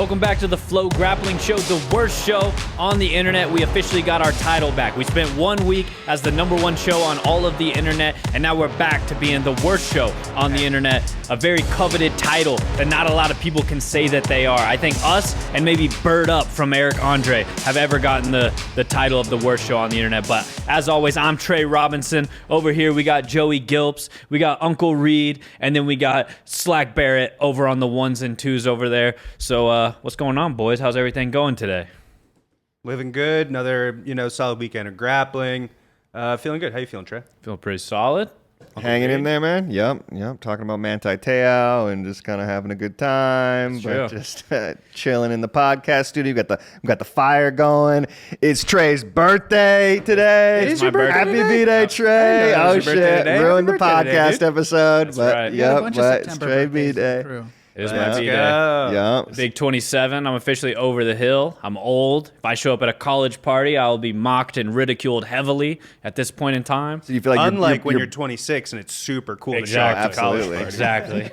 Welcome back to the FloGrappling Show, the worst show on the internet. We officially got our title back. We spent 1 week as the #1 show on all of the internet, and now we're back to being the worst show on the internet. A very coveted title that not a lot of people can say that they are. I think us and maybe Bird Up from Eric Andre have ever gotten the title of the worst show on the internet. But as always, I'm Trey Robinson. Over here, we got Joey Gilps, we got Uncle Reed, and then we got Slack Barrett over on the ones and twos over there. So what's going on, boys? How's everything going today? Living good. Another, solid weekend of grappling. Feeling good. How you feeling, Trey? Feeling pretty solid. Hanging in there, man. Yep. Talking about Manti Te'o and just kind of having a good time, but just chilling in the podcast studio. We got the fire going. It's Trey's birthday today. It is your birthday. Happy B-Day, Trey. Oh shit, ruined the podcast episode. That's but right. But it's Trey B-Day. It is my B-Day. Yep. Big 27. I'm officially over the hill. I'm old. If I show up at a college party, I will be mocked and ridiculed heavily at this point in time. So you feel like Unlike when you're 26 and it's super cool to show up at a college Absolutely. party. Exactly.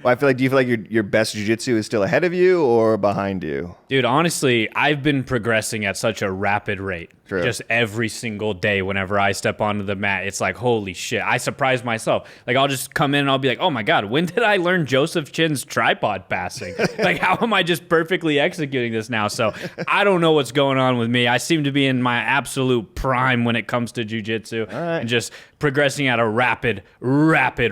Well, do you feel like your best jiu-jitsu is still ahead of you or behind you? Dude, honestly, I've been progressing at such a rapid rate. True. Just every single day whenever I step onto the mat, it's like, holy shit. I surprise myself. Like, I'll just come in and I'll be like, oh my God, when did I learn Joseph Chin's tripod passing? Like, how am I just perfectly executing this now? So I don't know what's going on with me. I seem to be in my absolute prime when it comes to jiu-jitsu and just progressing at a rapid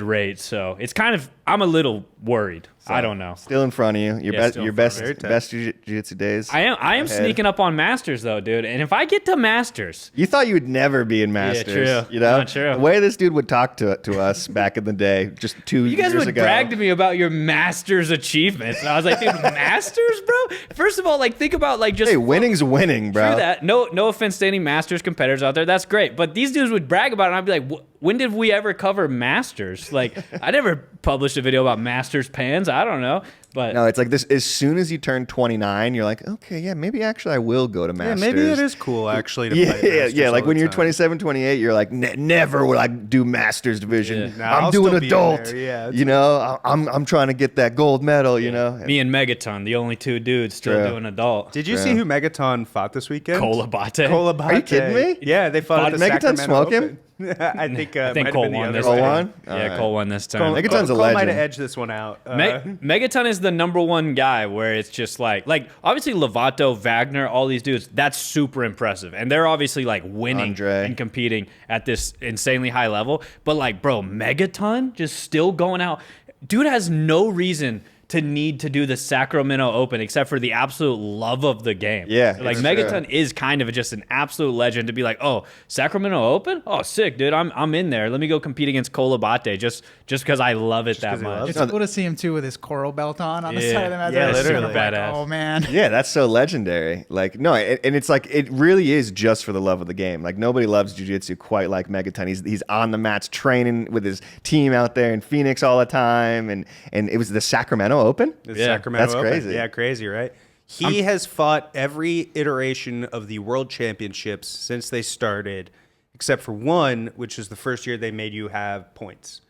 rate. So it's kind of, I'm a little worried. So, I don't know. Still in front of you. Your best jiu-jitsu days. I am sneaking up on Masters though, dude. And if I get to Masters, you thought you would never be in Masters. Yeah, true. You know, Not true. The way this dude would talk to us back in the day, just 2 years you guys would ago. brag to me about your Masters achievements. And I was like, dude, Masters, bro? First of all, like, think about like just winning's winning, bro. True that. No offense to any Masters competitors out there. That's great. But these dudes would brag about it, and I'd be like, when did we ever cover Masters? Like, I never published a video about Masters pans. I don't know. But no, it's like this. As soon as you turn 29, you're like, okay, yeah, maybe actually I will go to Masters. Yeah, maybe it is cool actually to play Masters. Yeah. Like all when the you're time. 27, 28, you're like, never would I do Masters division. Yeah. Nah, I'm I'll doing still be in adult. there. Yeah, you know, I'm trying to get that gold medal. You know, me and Megaton, the only two dudes still True. doing adult. Did you see who Megaton fought this weekend? Kolabate. Kolabate. Are you kidding me? Yeah, they fought at the Megaton Sacramento smoke him? Open. I think Cole won this Cole time. won? Yeah, Alright. Cole won this time. Megaton's a Cole legend. might have edged this one out. Megaton is the #1 guy where it's just like obviously Lovato, Wagner, all these dudes, that's super impressive. And they're obviously like winning Andre. and competing at this insanely high level. But like, bro, Megaton just still going out. Dude has no reason to need to do the Sacramento Open except for the absolute love of the game. Yeah, like it's Megaton true. is kind of just an absolute legend to be like, oh, Sacramento Open? Oh, sick, dude. I'm in there. Let me go compete against Kolabate just because I love it that much. It's cool to see him too with his coral belt on the Yeah. side of the mat. Yeah, That's literally. sort of like, Badass. oh man. Yeah, that's so legendary. Like, no, and it's like, it really is just for the love of the game. Like, nobody loves jiu-jitsu quite like Megaton. He's on the mats training with his team out there in Phoenix all the time. And it was the Sacramento Open? Yeah, Sacramento that's Open. crazy. Yeah, crazy, right? He has fought every iteration of the World Championships since they started, except for one, which was the first year they made you have points.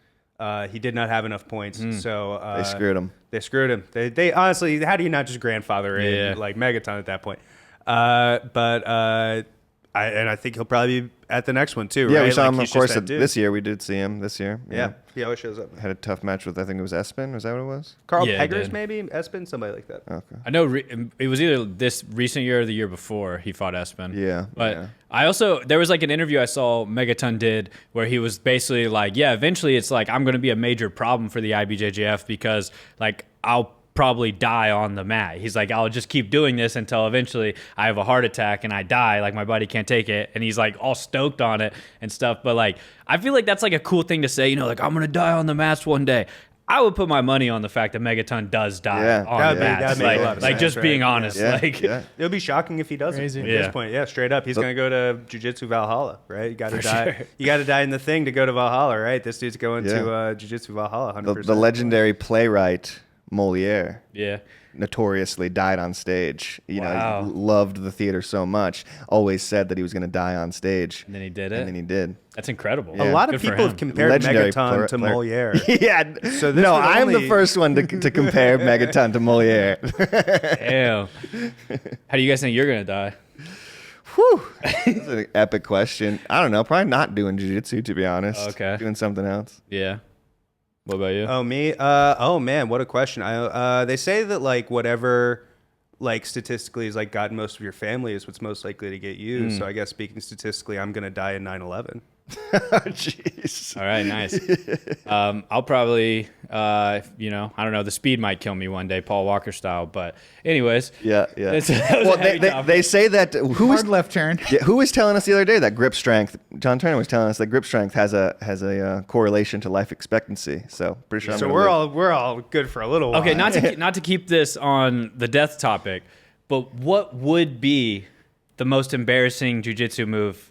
He did not have enough points, so They screwed him. They screwed him. They honestly, how do you not just grandfather in like Megaton at that point? I think he'll probably be at the next one too. Yeah, right? we saw Like, him, he's of course, just that dude. this year. We did see him this year. Yeah, he always shows up. Had a tough match with, I think it was Espen. Was that what it was? Carl Yeah, he Peggers, did. maybe Espen, somebody like that. Okay. I know it was either this recent year or the year before he fought Espen. Yeah, But yeah. I also, there was like an interview I saw Megaton did where he was basically like, yeah, eventually it's like, I'm going to be a major problem for the IBJJF because like I'll probably die on the mat. He's like, I'll just keep doing this until eventually I have a heart attack and I die. Like my body can't take it. And he's like all stoked on it and stuff. But like, I feel like that's like a cool thing to say, like I'm going to die on the mats one day. I would put my money on the fact that Megaton does die on That'd the be- mats. that'd make a lot of Like sense, just right? being honest. Yeah, Like, yeah. It'll be shocking if he doesn't Crazy. at Yeah. this point. Yeah, straight up. He's going to go to Jiu-Jitsu Valhalla, right? You got to For die. sure. You got to die in the thing to go to Valhalla, right? This dude's going Yeah. to Jiu-Jitsu Valhalla 100%. The legendary playwright Moliere. Yeah. Notoriously died on stage. Wow. He loved the theater so much. Always said that he was going to die on stage. And then he did it. And then he did. That's incredible. A lot Good of for people him. have compared Legendary Megaton to player. Moliere. Yeah. So this no, would I'm the only- first one to compare Megaton to Moliere. Damn. How do you guys think you're gonna die? Whew. That's an epic question. I don't know. Probably not doing jiu-jitsu, to be honest. Okay. Doing something else. Yeah. What about you? Oh, me? Oh, man, what a question. They say that, like, whatever, like, statistically has, like, gotten most of your family is what's most likely to get you. So I guess speaking statistically, I'm going to die in 9/11. Jeez. All right, nice. I'll probably, I don't know, the speed might kill me one day, Paul Walker style. But anyways, Yeah. that was a Well, heavy topic. they say that who was Hard left turn. who was telling us the other day that grip strength? John Turner was telling us that grip strength has a correlation to life expectancy. So pretty sure. I'm So gonna we're all good for a little while. Okay, not to keep this on the death topic, but what would be the most embarrassing jiu-jitsu move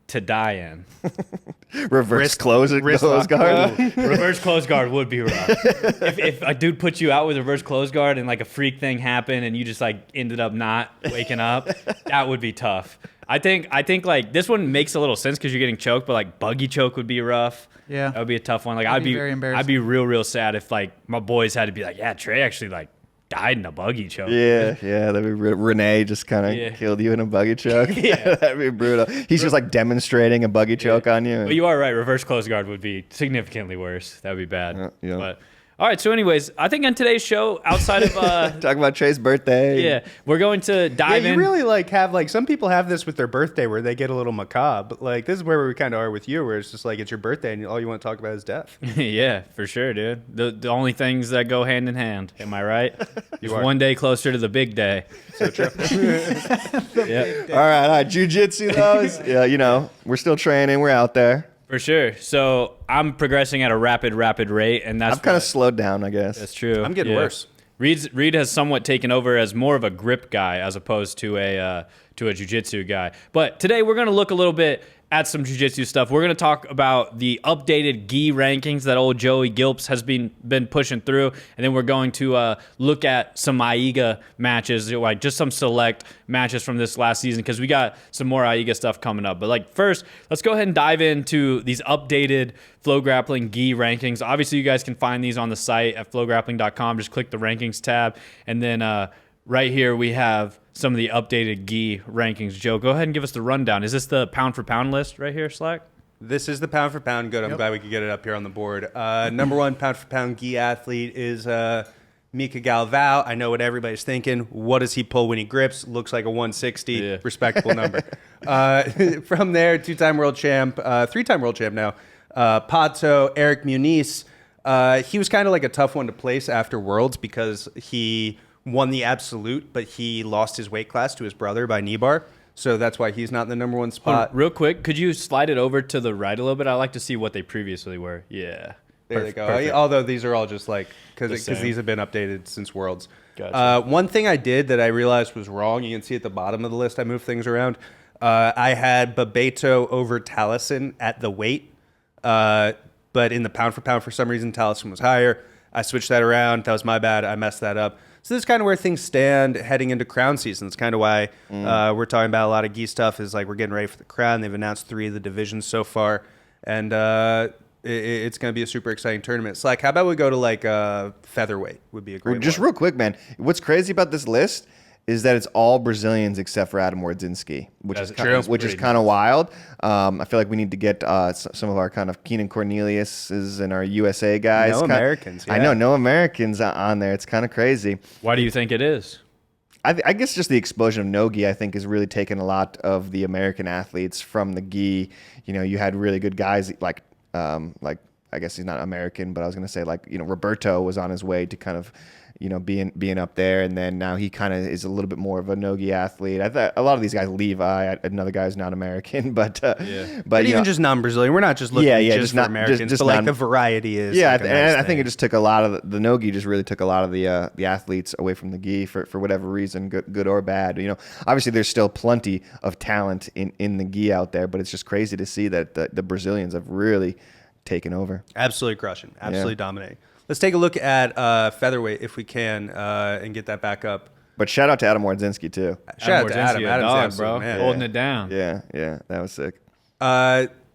to die in? reverse close wrist guard. lock. Reverse close guard would be rough. If a dude put you out with reverse close guard and like a freak thing happened and you just like ended up not waking up, that would be tough. I think like this one makes a little sense because you're getting choked, but like buggy choke would be rough. Yeah. That would be a tough one. Like That'd be very embarrassing. I'd be real sad if like my boys had to be like, yeah, Trey actually like died in a buggy choke. Yeah, that'd be Renee just kind of Yeah. killed you in a buggy choke. Yeah. That'd be brutal. He's just like demonstrating a buggy choke on you. But you are right. Reverse close guard would be significantly worse. That would be bad. Yeah. But all right. So, anyways, I think on today's show, outside of Talk about Trey's birthday. yeah, we're going to Yeah, dive you in. really like have like some people have this with their birthday where they get a little macabre. Like this is where we kind of are with you, where it's just like it's your birthday and all you want to talk about is death. Yeah, for sure, dude. The only things that go hand in hand. Am I right? Just are. one day closer to the big day. So true. Yeah, All right. Jiu-jitsu though is, yeah, we're still training. We're out there. for sure. So I'm progressing at a rapid rate, and that's I've kind of what- slowed down, I guess. That's true. I'm getting worse. Reed has somewhat taken over as more of a grip guy as opposed to a jiu-jitsu guy. But today we're going to look a little bit at some jiu-jitsu stuff. We're going to talk about the updated gi rankings that old Joey Gilps has been pushing through, and then we're going to look at some AIGA matches, like just some select matches from this last season, because we got some more AIGA stuff coming up. But like first, let's go ahead and dive into these updated FloGrappling gi rankings. Obviously, you guys can find these on the site at FloGrappling.com. Just click the rankings tab, and then right here we have some of the updated gi rankings. Joe, go ahead and give us the rundown. Is this the pound for pound list right here, Slack? This is the pound for pound. Good. I'm glad we could get it up here on the board. Number one pound for pound gi athlete is Mika Galvao. I know what everybody's thinking. What does he pull when he grips? Looks like a 160. Yeah. Respectable number. From there, two-time world champ, three-time world champ now, Pato, Eric Muniz. He was kind of like a tough one to place after Worlds because he won the absolute, but he lost his weight class to his brother by knee bar. So that's why he's not in the number one spot. Real quick, could you slide it over to the right a little bit? I'd like to see what they previously were. Yeah. There they go. Perfect. Although these are all just like, because same. these have been updated since Worlds. Gotcha. One thing I did that I realized was wrong, you can see at the bottom of the list, I moved things around. I had Bebeto over Taliesin at the weight, but in the pound for some reason, Taliesin was higher. I switched that around. That was my bad. I messed that up. So this is kind of where things stand heading into crown season. It's kind of why we're talking about a lot of gi stuff is like we're getting ready for the crown. They've announced 3 of the divisions so far, and it's going to be a super exciting tournament. It's like, how about we go to like featherweight would be a great Just one. real quick, man. What's crazy about this list is that it's all Brazilians except for Adam Wardzinski, which That's is true. which is kind of wild. I feel like we need to get some of our kind of Keenan Cornelius's and our USA guys. No Americans, I yeah. know, no Americans on there. It's kind of crazy. Why do you think it is? I guess just the explosion of no-gi, I think, has really taken a lot of the American athletes from the gi. You know, you had really good guys like I guess he's not American, but I was going to say like, Roberto was on his way to kind of, being up there. And then now he kind of is a little bit more of a no-gi athlete. I thought a lot of these guys, Levi, another guy's not American, but But even just non-Brazilian, we're not just looking just for not- Americans, just but like non- the variety is. yeah, like a and nice I think thing. it just took a lot of the no-gi just really took a lot of the athletes away from the gi for whatever reason, good or bad. Obviously there's still plenty of talent in the gi out there, but it's just crazy to see that the Brazilians have really taken over. Absolutely crushing. Absolutely dominating. Let's take a look at featherweight if we can and get that back up. But shout out to Adam Wardzinski too. Shout out to Adam. Wardzinski, a Adam's dog, absolute bro. man. Holding it down. Yeah, that was sick.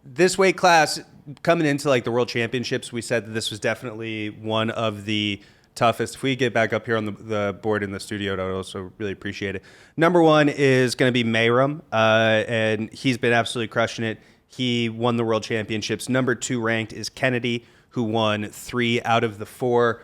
This weight class, coming into like the World Championships, we said that this was definitely one of the toughest. If we get back up here on the board in the studio, I'd also really appreciate it. Number one is going to be Mayram, and he's been absolutely crushing it. He won the World Championships. Number 2 ranked is Kennedy, who won 3 out of the 4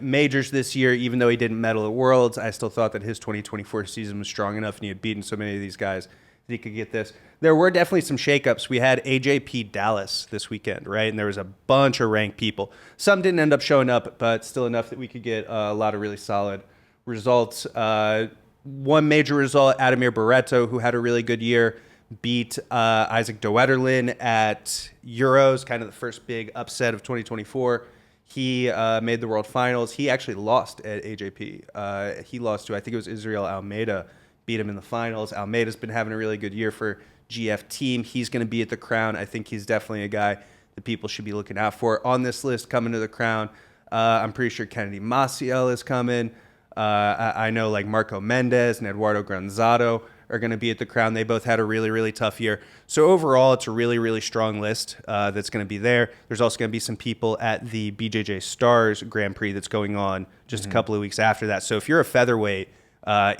majors this year. Even though he didn't medal at Worlds, I still thought that his 2024 season was strong enough, and he had beaten so many of these guys that he could get this. There were definitely some shakeups. We had AJP Dallas this weekend, right? And there was a bunch of ranked people. Some didn't end up showing up, but still enough that we could get a lot of really solid results. One major result, Adamir Barreto, who had a really good year, beat Isaac de Wetterlin at Euros, kind of the first big upset of 2024. He made the world finals. He actually lost at AJP. He lost to, I think it was Israel Almeida, beat him in the finals. Almeida's been having a really good year for GF team. He's going to be at the Crown. I think he's definitely a guy that people should be looking out for. On this list coming to the Crown, I'm pretty sure Kennedy Maciel is coming. I know like Marco Mendez and Eduardo Granzado are going to be at the Crown. They both had a really, really tough year. So overall, it's a really, really strong list that's going to be there. There's also going to be some people at the BJJ Stars Grand Prix that's going on just a couple of weeks after that. So if you're a featherweight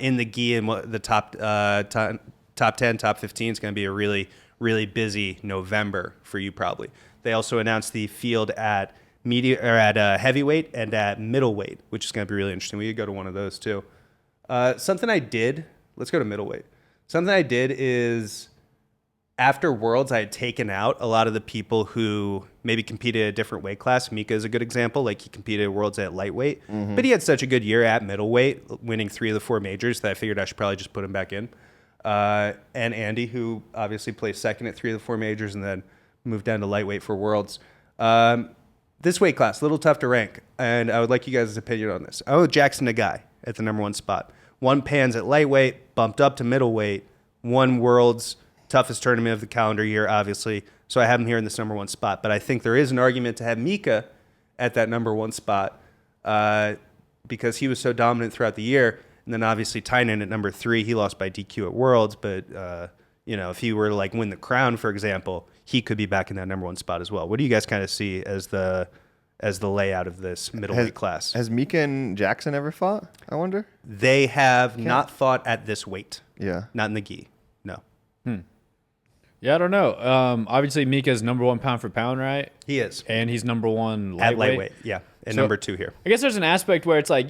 in the gi and the top 10, top 15, it's going to be a really, really busy November for you probably. They also announced the field at heavyweight and at middleweight, which is going to be really interesting. We could go to one of those too. Something I did, let's go to middleweight. Something I did is after Worlds, I had taken out a lot of the people who maybe competed at a different weight class. Mika is a good example. Like he competed at Worlds at lightweight, but he had such a good year at middleweight, winning 3 of the 4 majors that I figured I should probably just put him back in. And Andy, who obviously placed second at 3 of the 4 majors and then moved down to lightweight for Worlds. This weight class, a little tough to rank, and I would like you guys' opinion on this. Oh, Jackson Nagai at the number 1 spot. 1 Pans at lightweight, bumped up to middleweight, 1 Worlds, toughest tournament of the calendar year, obviously. So I have him here in this number 1 spot. But I think there is an argument to have Mika at that number 1 spot because he was so dominant throughout the year. And then obviously Tynan at number 3, he lost by DQ at Worlds. But, if he were to like win the crown, for example, he could be back in that number 1 spot as well. What do you guys kind of see as the layout of this middleweight class? Has Mika and Jackson ever fought, I wonder? They have not fought at this weight. Yeah. Not in the gi. No. Yeah, I don't know. Obviously, Mika's number 1 pound for pound, right? He is. And he's number 1 lightweight. At lightweight, yeah. And So- number 2 here. I guess there's an aspect where it's like,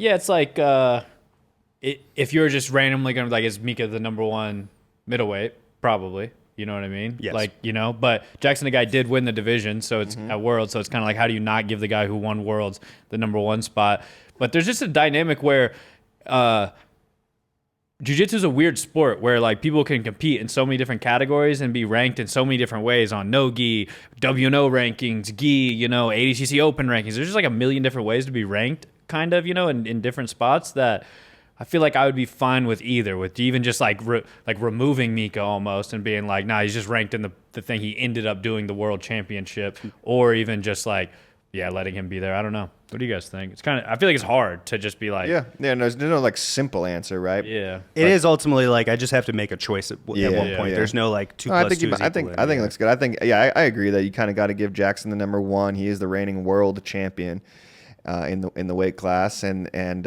if you're just randomly going to like, is Mika the number 1 middleweight? Probably. You know what I mean? Yes. But Jackson, the guy did win the division, so it's at Worlds, so it's kind of like, how do you not give the guy who won Worlds the number 1 spot? But there's just a dynamic where jiu-jitsu is a weird sport where like people can compete in so many different categories and be ranked in so many different ways on no gi, WNO rankings, gi, ADCC Open rankings. There's just like a million different ways to be ranked, kind of, in different spots that I feel like I would be fine with either, with even just like removing Mika almost and being like, nah, he's just ranked in the thing he ended up doing the world championship, or even just like, letting him be there. I don't know. What do you guys think? It's kind of, I feel like it's hard to just be like, Yeah, there's no like simple answer, right? yeah. It is ultimately like I just have to make a choice at one point. Yeah. There's no like 2 No, I plus think 2 is I think equal it looks good. I think I agree that you kind of got to give Jackson the number 1. He is the reigning world champion in the weight class, and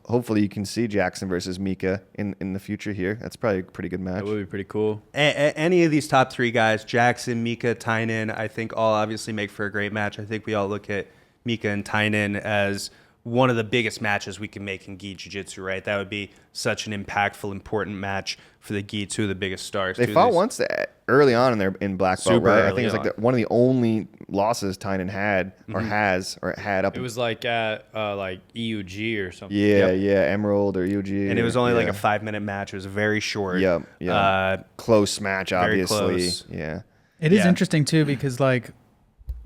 hopefully you can see Jackson versus Mika in the future here. That's probably a pretty good match. That would be pretty cool. Any of these top 3 guys, Jackson, Mika, Tynan, I think all obviously make for a great match. I think we all look at Mika and Tynan as one of the biggest matches we can make in gi jiu-jitsu, right? That would be such an impactful, important match for the gi, 2 of the biggest stars. They fought once early on in black belt, Super right? I early think it's like one of the only losses Tynan had or had up. It was like at like EUG or something. Yeah, Emerald or UG. And it was only like a 5-minute match. It was very short. Yep. Close match, very obviously. close. Yeah. It is Yeah. interesting too because like,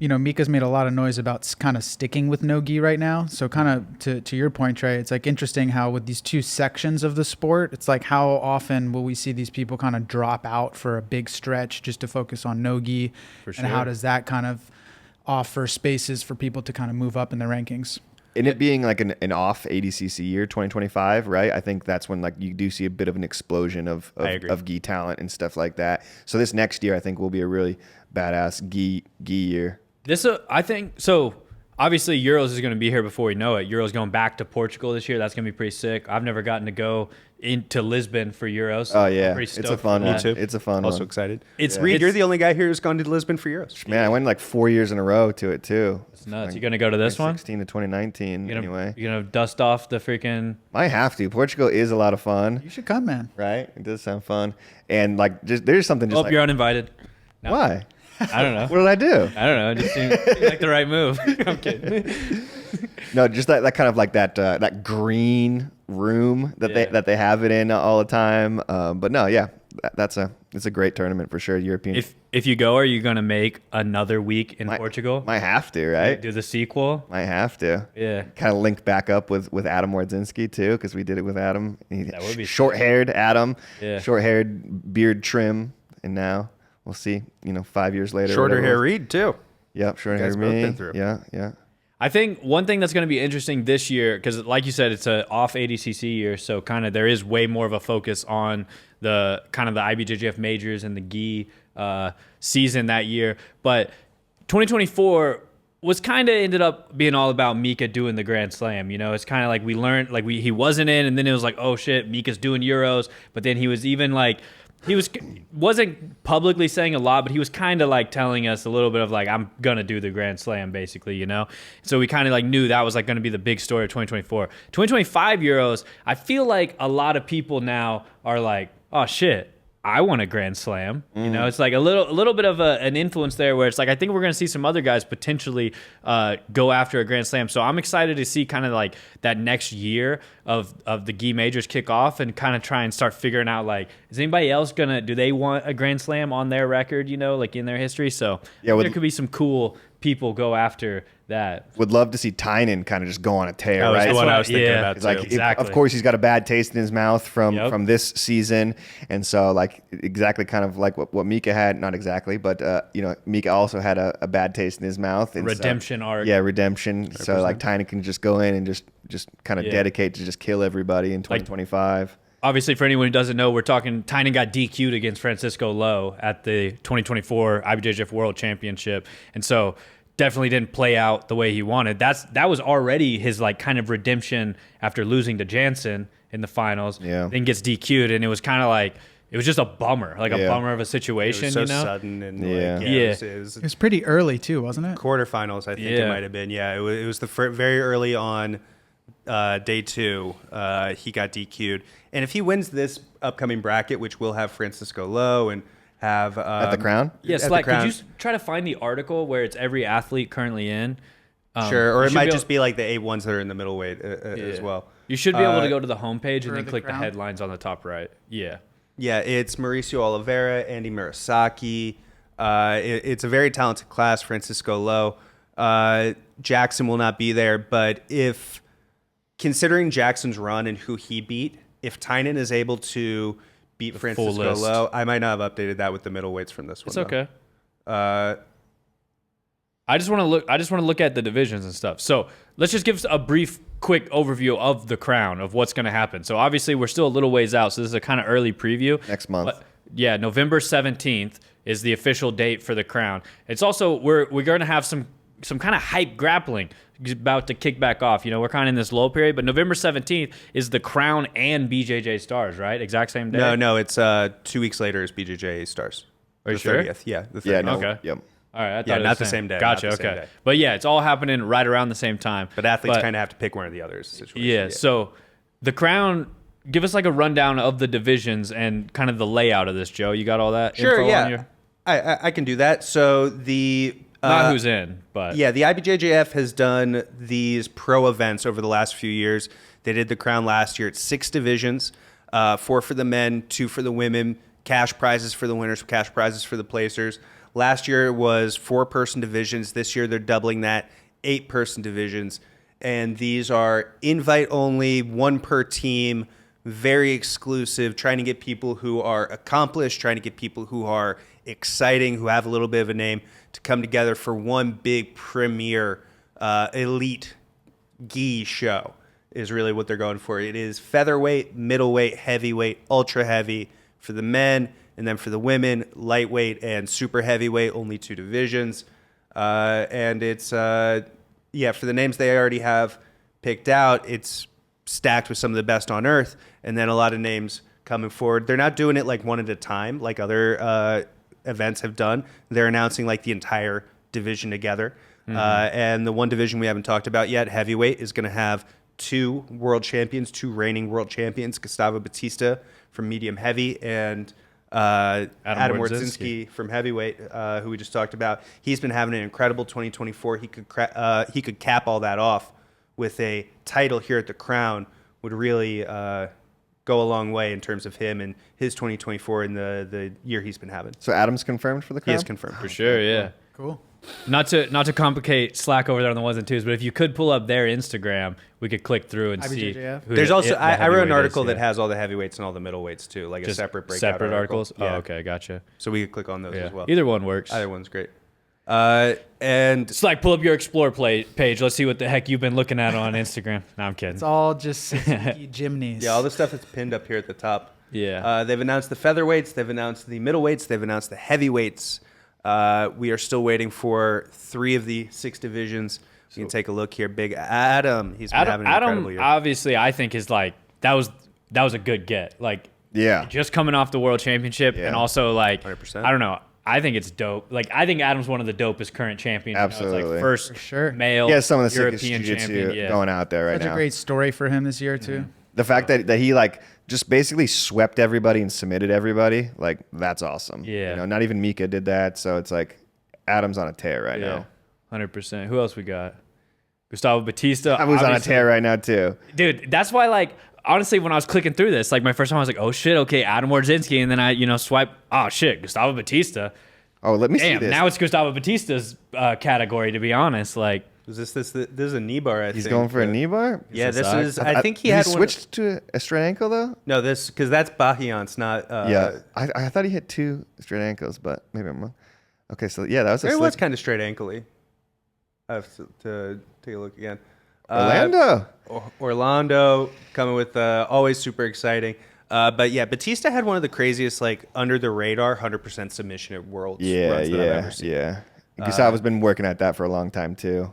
Mika's made a lot of noise about kind of sticking with no gi right now. So kind of to your point, Trey, it's like interesting how with these 2 sections of the sport, it's like how often will we see these people kind of drop out for a big stretch just to focus on no gi, For and how sure. does that kind of offer spaces for people to kind of move up in the rankings. In it being like an off ADCC year, 2025, right? I think that's when like you do see a bit of an explosion of gi talent and stuff like that. So this next year, I think will be a really badass gi year. I think so. Obviously, Euros is going to be here before we know it. Euros going back to Portugal this year. That's going to be pretty sick. I've never gotten to go into Lisbon for Euros. Oh yeah, I'm pretty it's a fun one. too. It's a fun Also one. excited. Reed, You're the only guy here who's gone to Lisbon for Euros. Man, I went like 4 years in a row to it too. It's nuts. You going to go to this one? 2016 to 2019 anyway. You're going to dust off the freaking... Might have to. Portugal is a lot of fun. You should come, man. Right? It does sound fun. And like there's something just Oh, like... you're uninvited. No. Why? I don't know. What did I do? I don't know. It just seemed like the right move. I'm kidding. No, just that kind of like that green room that they have it in all the time. But no, yeah, it's a great tournament for sure. European. If you go, are you going to make another week in Portugal? Might have to, right? Do the sequel? Might have to. Yeah. Kind of link back up with Adam Wardzinski too, because we did it with Adam. That would be short-haired Adam. Yeah. Short-haired, beard trim, and now we'll see. 5 years later. Shorter hair Reed too. Yep, shorter hair Guys both me. been through. Yeah. I think one thing that's going to be interesting this year, because like you said, it's an off ADCC year, so kind of there is way more of a focus on the kind of the IBJJF majors and the gi season that year. But 2024 was kind of ended up being all about Mika doing the Grand Slam. It's kind of like we learned, like he wasn't in, and then it was like, oh shit, Mika's doing Euros. But then he was even like, wasn't publicly saying a lot, but he was kind of like telling us a little bit of like, I'm gonna do the Grand Slam basically, so we kind of like knew that was like gonna be the big story of 2024. 2025 Euros, I feel like a lot of people now are like, oh shit, I want a Grand Slam. It's like a little bit of an influence there where it's like, I think we're going to see some other guys potentially go after a Grand Slam. So I'm excited to see kind of like that next year of the gi majors kick off and kind of try and start figuring out like, is anybody else do they want a Grand Slam on their record, like in their history? So yeah, there could be some cool people go after that. Would love to see Tynan kind of just go on a tear, That was right? the one I was thinking about It's too. like, Exactly. of course, he's got a bad taste in his mouth from this season, and so like exactly kind of like what Mika had, not exactly, but Mika also had a bad taste in his mouth. And Redemption arc. Yeah, redemption. 100%. So like Tynan can just go in and just kind of dedicate to just kill everybody in 2025. Obviously, for anyone who doesn't know, we're talking Tynan got DQ'd against Francisco Lowe at the 2024 IBJJF World Championship, and so definitely didn't play out the way he wanted. That was already his like kind of redemption after losing to Jansen in the finals. Yeah. Then gets DQ'd, and it was kind of like it was just a bummer, like a bummer of a situation. It was so sudden and Yeah. it was pretty early too, wasn't it? quarterfinals. I think it might have been. Yeah, it was the very early on. Day 2, he got DQ'd, and if he wins this upcoming bracket, which will have Francisco Lowe and have At the Crown? Yes, at like the Crown. could you try to find the article where it's every athlete currently in? Sure, or you it should might be just be like the 8 ones that are in the middleweight as well. You should be able to go to the homepage and for then the click the Crown? headlines on the top right. Yeah. Yeah, it's Mauricio Oliveira, Andy Murasaki. It's a very talented class. Francisco Lowe, Jackson will not be there, but if considering Jackson's run and who he beat, if Tynan is able to beat Francisco list. Lowe, I might not have updated that with the middleweights from this one. It's okay. Uh, I just want to look at the divisions and stuff. So let's just give a brief, quick overview of the Crown of what's going to happen. So obviously we're still a little ways out, so this is a kind of early preview. Next month. But yeah, November 17th is the official date for the Crown. It's also we're going to have some kind of hype grappling about to kick back off. We're kind of in this lull period, but November 17th is the Crown and BJJ Stars, right? Exact same day. no, it's 2 weeks later is BJJ Stars. Are you the sure? 30th. Yeah, the 30th. Yeah, no. Okay. Yep. All right, I thought Yeah, it was not the same day, Gotcha. not the same Okay, day. but yeah, it's all happening right around the same time. But athletes kind of have to pick one or the other. Situation. Yeah, so the Crown. Give us like a rundown of the divisions and kind of the layout of this, Joe. You got all that? Sure, info yeah. On your... I can do that. So the Not who's in, but yeah, the IBJJF has done these pro events over the last few years. They did the Crown last year. It's 6 divisions, 4 for the men, 2 for the women, cash prizes for the winners, cash prizes for the placers. Last year it was 4-person divisions. This year they're doubling that, 8-person divisions. And these are invite only, 1 per team, very exclusive, trying to get people who are accomplished, trying to get people who are exciting, who have a little bit of a name to come together for one big premier elite gi show is really what they're going for. It is featherweight, middleweight, heavyweight, ultra heavy for the men, and then for the women, lightweight and super heavyweight, only 2 divisions. And it's, for the names they already have picked out, it's stacked with some of the best on earth, and then a lot of names coming forward. They're not doing it like one at a time like other events have done. They're announcing like the entire division together. And the one division we haven't talked about yet, heavyweight, is going to have 2 world champions, 2 reigning world champions, Gustavo Batista from medium heavy and Adam Wardzinski from heavyweight, who we just talked about. He's been having an incredible 2024. He could cap all that off with a title here at the Crown. Would really go a long way in terms of him and his 2024 and the year he's been having. So Adam's confirmed for the Crown? He is confirmed. For sure, yeah. Cool. Not to complicate Slack over there on the 1s and 2s, but if you could pull up their Instagram, we could click through and see. IBJJF. Who There's also, the I wrote an heavyweight article is, that has all the heavyweights and all the middleweights too, like just a separate breakout separate article. articles. Yeah. Oh, okay, gotcha. So we could click on those as well. Either one works. Either one's great. And Slack, pull up your Explore page. Let's see what the heck you've been looking at on Instagram. No, I'm kidding. It's all just Suzuki Jimneys. yeah, all the stuff that's pinned up here at the top. Yeah. They've announced the featherweights, they've announced the middleweights, they've announced the heavyweights. We are still waiting for 3 of the 6 divisions. You can take a look here. Big Adam, he's been having an incredible year. Obviously, I think is like that was a good get. Like, Yeah. just coming off the World Championship, Yeah. and also like 100%. I don't know. I think it's dope. Like, I think Adam's one of the dopest current champions. Absolutely. You know, it's like first For sure. male He has some of the sickest European champion. jiu-jitsu Yeah. going out there right Such now. a great story for him this year, too. The fact that he like just basically swept everybody and submitted everybody, like that's awesome. Yeah. You know, not even Mika did that, so it's like Adam's on a tear right now. 100%. Who else we got? Gustavo Batista. I was on a obviously. tear right now too. Dude, that's why, like, honestly, when I was clicking through this, like, my first time I was like, oh shit, okay, Adam Wardzinski, and then I, swipe, oh shit, Gustavo Batista. Oh, let me see Damn, this. now it's Gustavo Batista's category, to be honest. Like, This is a knee bar, I think. He's going for a knee bar. Yeah, this suck. is, I think he had one. switched to a straight ankle though. No, because that's Bahian's, not. Yeah, I thought he hit 2 straight ankles, but maybe I'm wrong. Okay, so yeah, that was a It slick. was kind of straight ankle-y. I have to take a look again. Orlando. Orlando coming with always super exciting. But yeah, Batista had one of the craziest, like, under the radar 100% submission at Worlds runs that I've ever seen. Yeah. Gustavo's been working at that for a long time too.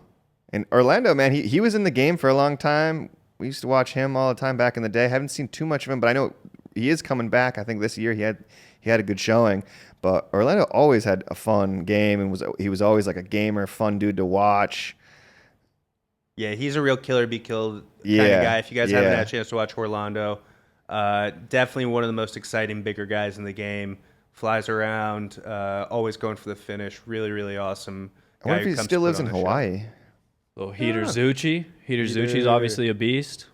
And Orlando, man, he was in the game for a long time. We used to watch him all the time back in the day. Haven't seen too much of him, but I know he is coming back. I think this year he had a good showing. But Orlando always had a fun game and he was always like a gamer, fun dude to watch. Yeah, he's a real killer be killed kind Yeah, of guy. If you guys haven't yeah. had a chance to watch Orlando, definitely one of the most exciting, bigger guys in the game. Flies around, always going for the finish. Really, really awesome. I wonder guy who if he comes still to put lives on in the show. Hawaii. little Heater Zucchi. Heater Zucchi's obviously a beast.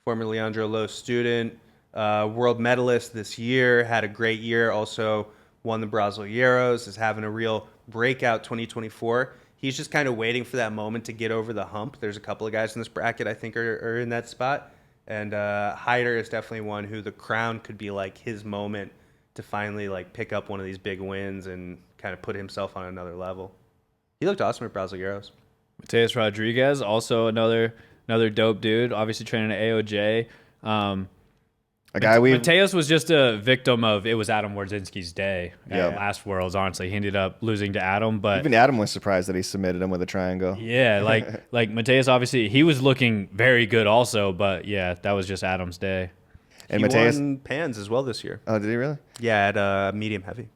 Former Leandro Lowe student, world medalist this year, had a great year. Also won the Brasileiros, is having a real breakout 2024. He's just kind of waiting for that moment to get over the hump. There's a couple of guys in this bracket I think are in that spot. And Hyder is definitely one who the Crown could be like his moment to finally like pick up one of these big wins and kind of put himself on another level. He looked awesome at Brasileiros. Mateus Rodriguez, also another dope dude, obviously training at AOJ. A guy we Mateus was just a victim of, it was Adam Wardzinski's day Yeah. at last Worlds, honestly. He ended up losing to Adam, but even Adam was surprised that he submitted him with a triangle. yeah, like Mateus, obviously, he was looking very good also, but yeah, that was just Adam's day. And He Mateus, won Pans as well this year. oh, did he really? Yeah, at medium heavy.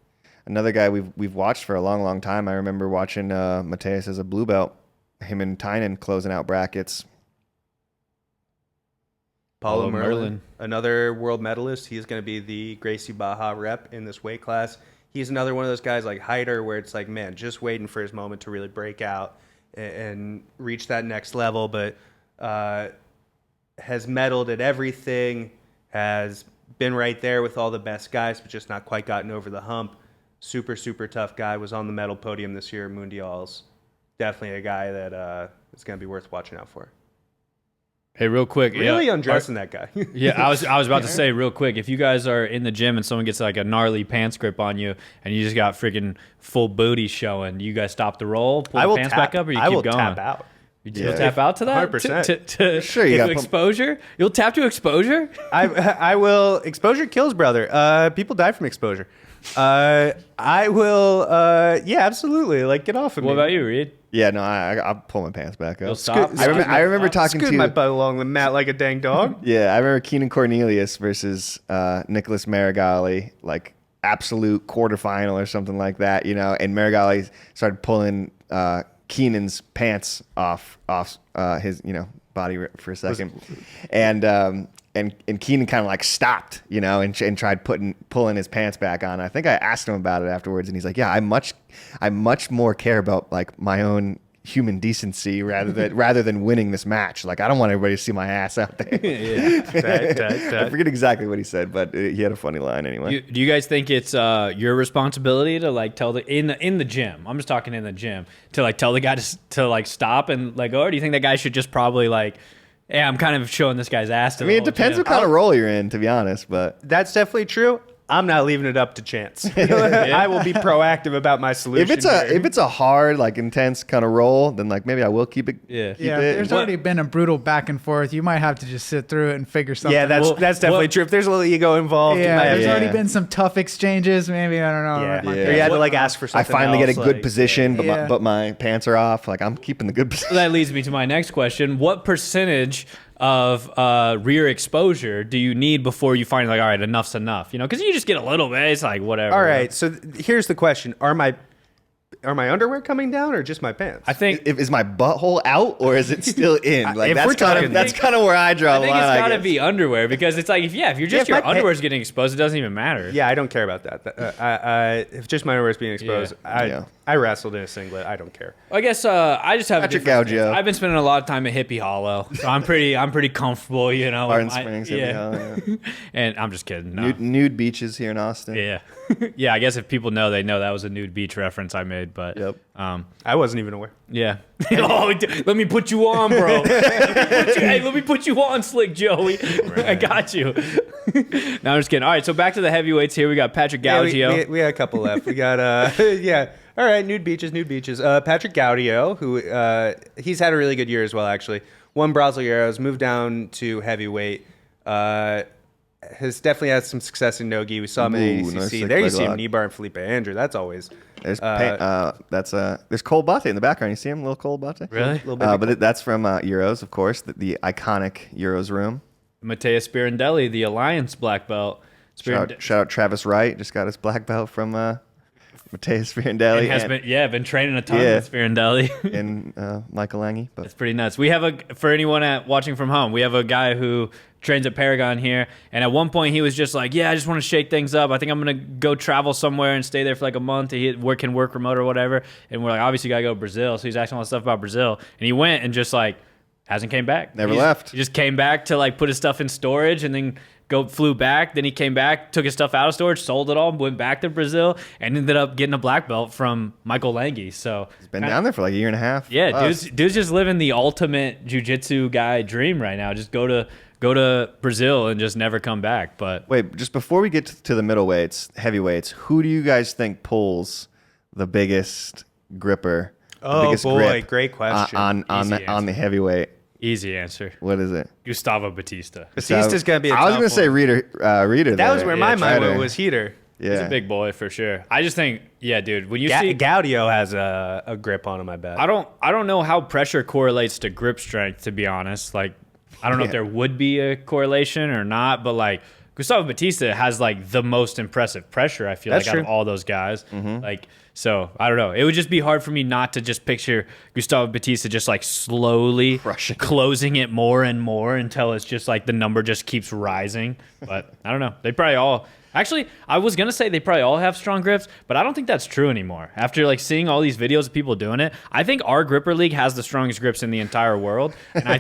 Another guy we've watched for a long time. I remember watching Mateus as a blue belt. Him and Tynan closing out brackets. Paulo Paulo Merlin, Merlin. another world medalist. He's going to be the Gracie Baja rep in this weight class. He's another one of those guys like Hyder where it's like, man, just waiting for his moment to really break out and reach that next level, but has medaled at everything, has been right there with all the best guys, but just not quite gotten over the hump. Super, super tough guy. Was on the medal podium this year at Mundials. Definitely a guy that is going to be worth watching out for. Hey, real quick. Really yeah, undressing that guy. Yeah, I was about to say real quick, if you guys are in the gym and someone gets like a gnarly pants grip on you and you just got freaking full booty showing, do you guys stop the roll, pull I the will pants tap, back up, or you I keep will going? tap out. You'll tap out to that? 100%. To Sure, you got exposure? You'll tap to exposure? I will. Exposure kills, brother. People die from exposure. I will. Yeah, absolutely. Like, get off of me. What about you, Reed? Yeah, no, I'll pull my pants back You'll up. stop? I remember talking Scoot to my butt along the mat like a dang dog. Yeah, I remember Keenan Cornelius versus Nicholas Marigali, like absolute quarterfinal or something like that, you know. And Marigali started pulling Keenan's pants off his, you know, body for a second, and Keenan kind of like stopped, you know, and tried pulling his pants back on. I think I asked him about it afterwards, and he's like, "Yeah, I much more care about like my own human decency rather than winning this match. Like, I don't want everybody to see my ass out there." I forget exactly what he said, but he had a funny line anyway. Do you guys think it's your responsibility to like tell in the gym? I'm just talking in the gym to like tell the guy to like stop and let go, or do you think that guy should just probably like, yeah, I'm kind of showing this guy's ass to I mean, it depends what kind of role you're in, to be honest, but That's definitely true. I'm not leaving it up to chance. I will be proactive about my solution. if it's a hard, like intense kind of role, then like maybe I will keep it. Yeah. keep Yeah, it. there's already been a brutal back and forth. You might have to just sit through it and figure something. yeah, that's out. definitely true. If there's a little ego involved, you Yeah, might have there's to- already been some tough exchanges. Maybe I don't know. Yeah, Like, Or you had to like ask for I something. finally get a else, good like, position, Yeah. but my pants are off. Like, I'm keeping the good position. So that leads me to my next question. What percentage of rear exposure do you need before you find like, all right, enough's enough? You know, because you just get a little bit. It's like whatever. All right, so here's the question: Are my underwear coming down or just my pants? I think Is my butthole out or is it still in? Like, If we're talking- that's kind of where I draw I the think line. it's got to guess. be underwear because it's like if you're just if your my pa- underwear's getting exposed, it doesn't even matter. Yeah, I don't care about that. If just my underwear is being exposed, Yeah. I wrestled in a singlet. I don't care. I guess I just have Patrick a different Gaudio. stance. I've been spending a lot of time at Hippie Hollow, so I'm pretty comfortable, you know. Barton I- Springs, yeah. yeah. And I'm just kidding. No. Nude beaches here in Austin. Yeah, yeah. I guess if people know, they know that was a nude beach reference I made. But Yep. I wasn't even aware. Yeah. Oh, let me put you on, bro. Let me put you on, Slick Joey. I got you. No, I'm just kidding. All right, so back to the heavyweights here. We got Patrick Yeah, Gaudio. we got a couple left. We got yeah. All right, nude beaches. Patrick Gaudio, who he's had a really good year as well. Actually, won Brasileiros, moved down to heavyweight. Has definitely had some success in nogi. We saw him in Ooh, ADCC. nice There you leg see him, lock. knee bar and Felipe Andrew. That's always There's there's Cole Bate in the background. You see him, little Cole Bate? Really? little bit. But that's from Euros, of course, the iconic Euros room. Matteo Spirandelli, the Alliance black belt. Shout out Travis Wright, just got his black belt from Mateus Spirandelli And has been training a ton Yeah. with Spirandelli. and Michael Lange. But It's pretty nuts. We have for anyone watching from home, we have a guy who trains at Paragon here, and at one point he was just like, yeah, I just want to shake things up. I think I'm gonna go travel somewhere and stay there for like a month. He work remote or whatever. And we're like, obviously you gotta go to Brazil. So he's asking all this stuff about Brazil, and he went and just like hasn't came back. Never left. He just came back to like put his stuff in storage and then flew back. Then he came back, took his stuff out of storage, sold it all, went back to Brazil, and ended up getting a black belt from Michael Lange. So he's been down there for like a year and a half. yeah, Plus. dude's just living the ultimate jiu-jitsu guy dream right now. Just go to Brazil and just never come back. But Wait, just before we get to the middleweights, heavyweights, who do you guys think pulls the biggest gripper? The Oh, biggest boy, grip great question. on Easy the heavyweight. easy answer. What is it? Gustavo Batista. Batista's gonna be. I was going gonna to say Reader. that was where my mind Strider. was. Heater. Yeah. He's a big boy for sure. I just think, yeah, dude, when you Ga- see Gaudio has a grip on him. I bet. I don't know how pressure correlates to grip strength, to be honest. Like, I don't know if there would be a correlation or not, but like Gustavo Batista has like the most impressive pressure, I feel That's like, out of true. all those guys. Like, so I don't know. It would just be hard for me not to just picture Gustavo Batista just like slowly Crushing. closing it more and more until it's just like the number just keeps rising. But I don't know. They probably all Actually, I was gonna say they probably all have strong grips, but I don't think that's true anymore. After like seeing all these videos of people doing it, I think our gripper league has the strongest grips in the entire world, and I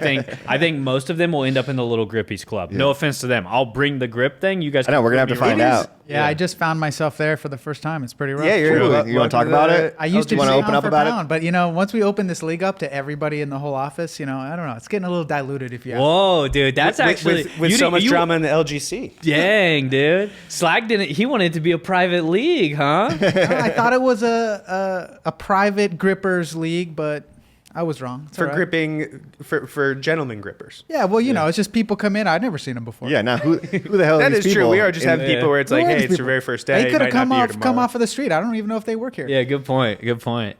think most of them will end up in the Little Grippies Club. No offense to them. I'll bring the grip thing. You guys. I know we're gonna have to find out. Yeah, I just found myself there for the first time. It's pretty rough. Yeah, You want to talk about it? I used to want to open up about it. but once we open this league up to everybody in the whole office, I don't know, it's getting a little diluted. If you ask. Whoa, dude, that's actually with so much drama in the LGC. Dang, dude, Slag didn't. He wanted it to be a private league, huh? I thought it was a private grippers league, but I was wrong. It's For all right. gripping, for gentlemen grippers. Yeah, well, it's just people come in. I'd never seen them before. Yeah, now who the hell That are is these true. people? We are just having people where it's like, hey, it's your very first day. They could have you might not be here come tomorrow. off of the street. I don't even know if they work here. Yeah, good point. Good point.